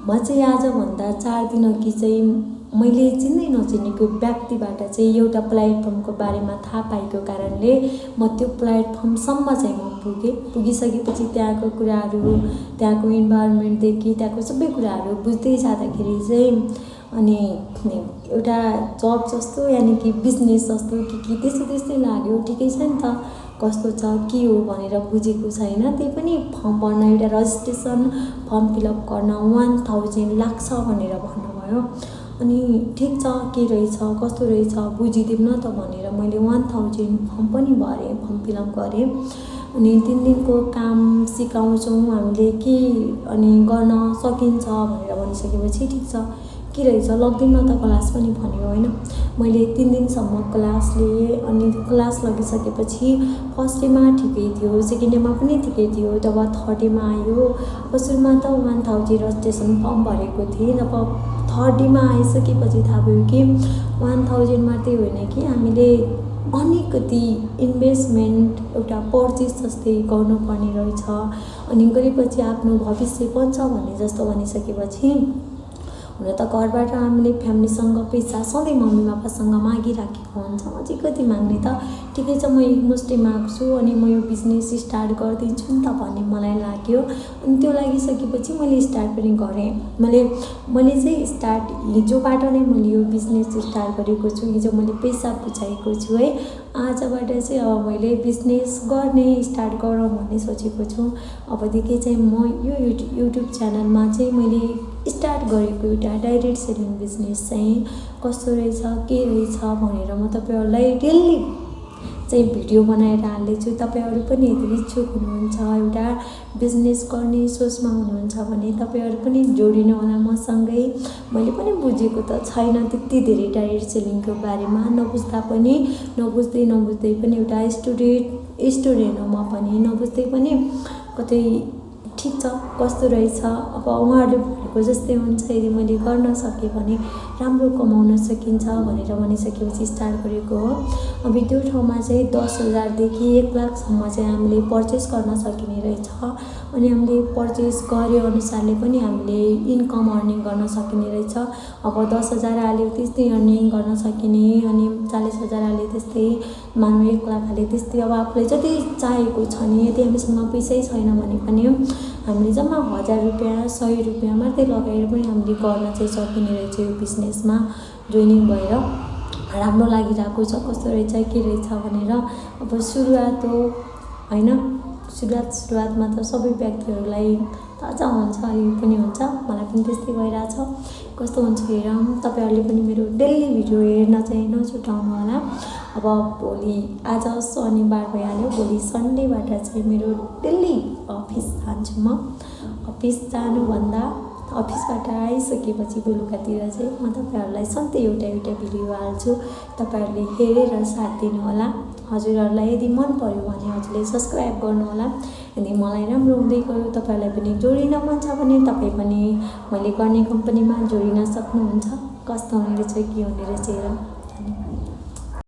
म चाहिँ आजभन्दा 4 दिन अघि चाहिँ मैले चिन्दै नचिनेको व्यक्तिबाट चाहिँ एउटा प्लेटफर्मको बारेमा थाहा पाएको कारणले म त्यो प्लेटफर्मसम्म चाहिँ म पुगिसकेपछि त्यहाँको कुराहरू, त्यहाँको इन्भाइरोमेन्टदेखि त्यहाँको सबै कुराहरू बुझ्दै जाँदाखेरि चाहिँ अनि एउटा जब जस्तो यानि कि बिजनेस जस्तो कि त्यस्तै लाग्यो। ठिकै छ नि त, कस्तो छ के हो भनेर बुझेको छैन। त्यही पनि फर्म भर्न, एउटा रजिस्ट्रेसन फर्म फिलअप गर्न 1000 लाग्छ भनेर भन्नुभयो। अनि ठिक छ, के रहेछ कस्तो रहेछ बुझिदिउँ न त भनेर मैले 1000 फर्म पनि भरेँ, फर्म फिलअप गरेँ। अनि 3 दिनको काम सिकाउँछौँ हामीले के अनि गर्न सकिन्छ भनेर भनिसकेपछि ठिक छ के रहेछ लगिदिउँ न त क्लास पनि भन्यो होइन। मैले 3 दिनसम्म क्लास लिएँ। अनि क्लास लगिसकेपछि फर्स्ट डेमा ठिकै थियो, सेकेन्ड डेमा पनि ठिकै थियो। जब थर्ड डेमा आयो, अब सुरुमा त 1000 रजिस्ट्रेसन फर्म भरेको थिएँ। जब थर्ड डेमा आइसकेपछि थाहा भयो कि 1000 मात्रै होइन कि हामीले अलिकति इन्भेस्टमेन्ट, एउटा पर्चेस जस्तै गर्नुपर्ने रहेछ। अनि गरेपछि आफ्नो भविष्य बन्छ भन्ने जस्तो भनिसकेपछि हुन त घरबाट हामीले फ्यामिलीसँग पैसा सधैँ मम्मी पापासँग मागिराखेको हुन्छ। म चाहिँ कति माग्ने त, ठिकै छ म एकमुष्टि माग्छु अनि म यो बिजनेस स्टार्ट गरिदिन्छु नि त भन्ने मलाई लाग्यो। अनि त्यो लागिसकेपछि मैले स्टार्ट पनि गरेँ। मैले चाहिँ स्टार्ट हिजोबाट नै मैले यो बिजनेस स्टार्ट गरेको छु। हिजो मैले पैसा बुझाएको छु है। आजबाट चाहिँ अब मैले बिजनेस गर्ने स्टार्ट गरौँ भन्ने सोचेको छु। अबदेखि चाहिँ म यो युट्युब च्यानलमा चाहिँ मैले स्टार्ट गरेको एउटा डाइरेक्ट सेलिङ बिजनेस चाहिँ कस्तो रहेछ के रहेछ भनेर म तपाईँहरूलाई डेली चाहिँ भिडियो बनाएर हाल्दैछु। तपाईँहरू पनि यदि इच्छुक हुनुहुन्छ, एउटा बिजनेस गर्ने सोचमा हुनुहुन्छ भने तपाईँहरू पनि जोडिनु होला मसँगै। मैले पनि बुझेको त छैन त्यति धेरै डाइरेक्ट सेलिङको बारेमा, नबुझ्दै पनि एउटा स्टुडेन्ट हो म पनि, नबुझ्दै पनि कतै ठिक छ कस्तो रहेछ अब उहाँहरूले भनेको जस्तै हुन्छ, यदि मैले गर्न सकेँ भने राम्रो कमाउन सकिन्छ भनेर भनिसकेपछि स्टार्ट गरेको हो। अब त्यो ठाउँमा चाहिँ 10,000देखि 1 लाखसम्म चाहिँ हामीले पर्चेस गर्न सकिने रहेछ। अनि हामीले पर्चेस गरे अनुसारले पनि हामीले इन्कम अर्निङ गर्न सकिने रहेछ। अब 10,000 हाल्यो त्यस्तै अर्निङ गर्न सकिने, अनि 40,000 हाल्यो त्यस्तै, मानव 1 लाख हाल्यो त्यस्तै। अब आफूले जति चाहेको छ नि, यदि हामीसँग पैसै छैन भने पनि हामीले जम्मा 1000 रुपियाँ 100 रुपियाँ मात्रै लगाएर पनि हामीले गर्न चाहिँ सकिने रहेछ। यो बिजनेसमा जोइनिङ भएर राम्रो लागिरहेको छ, कस्तो रहेछ के रहेछ भनेर। अब सुरुवात हो होइन, सुरुवातमा त सबै व्यक्तिहरूलाई ताजा हुन्छ, यो पनि हुन्छ, मलाई पनि त्यस्तै भइरहेछ। कस्तो हुन्छ हेरौँ। तपाईँहरूले पनि मेरो डेली भिडियो हेर्न चाहिँ नछुटाउनु होला। अब भोलि आज शनिबार भइहाल्यो, भोलि सन्डेबाट चाहिँ मेरो डेली अफिस जान्छु म। अफिस जानुभन्दा अफिसबाट आइसकेपछि बेलुकातिर चाहिँ म तपाईँहरूलाई सधैँ एउटा भिडियो हाल्छु। तपाईँहरूले हेरेर साथ दिनु होला। हजुरहरूलाई यदि मन पर्यो भने हजुरले सब्सक्राइब गर्नुहोला। यदि मलाई राम्रो हुँदै गयो, तपाईँहरूलाई पनि जोडिन मन छ भने तपाईँ पनि मैले गर्ने कम्पनीमा जोडिन सक्नुहुन्छ। कस्तो हुने रहेछ के हुने रहेछ हेरौँ।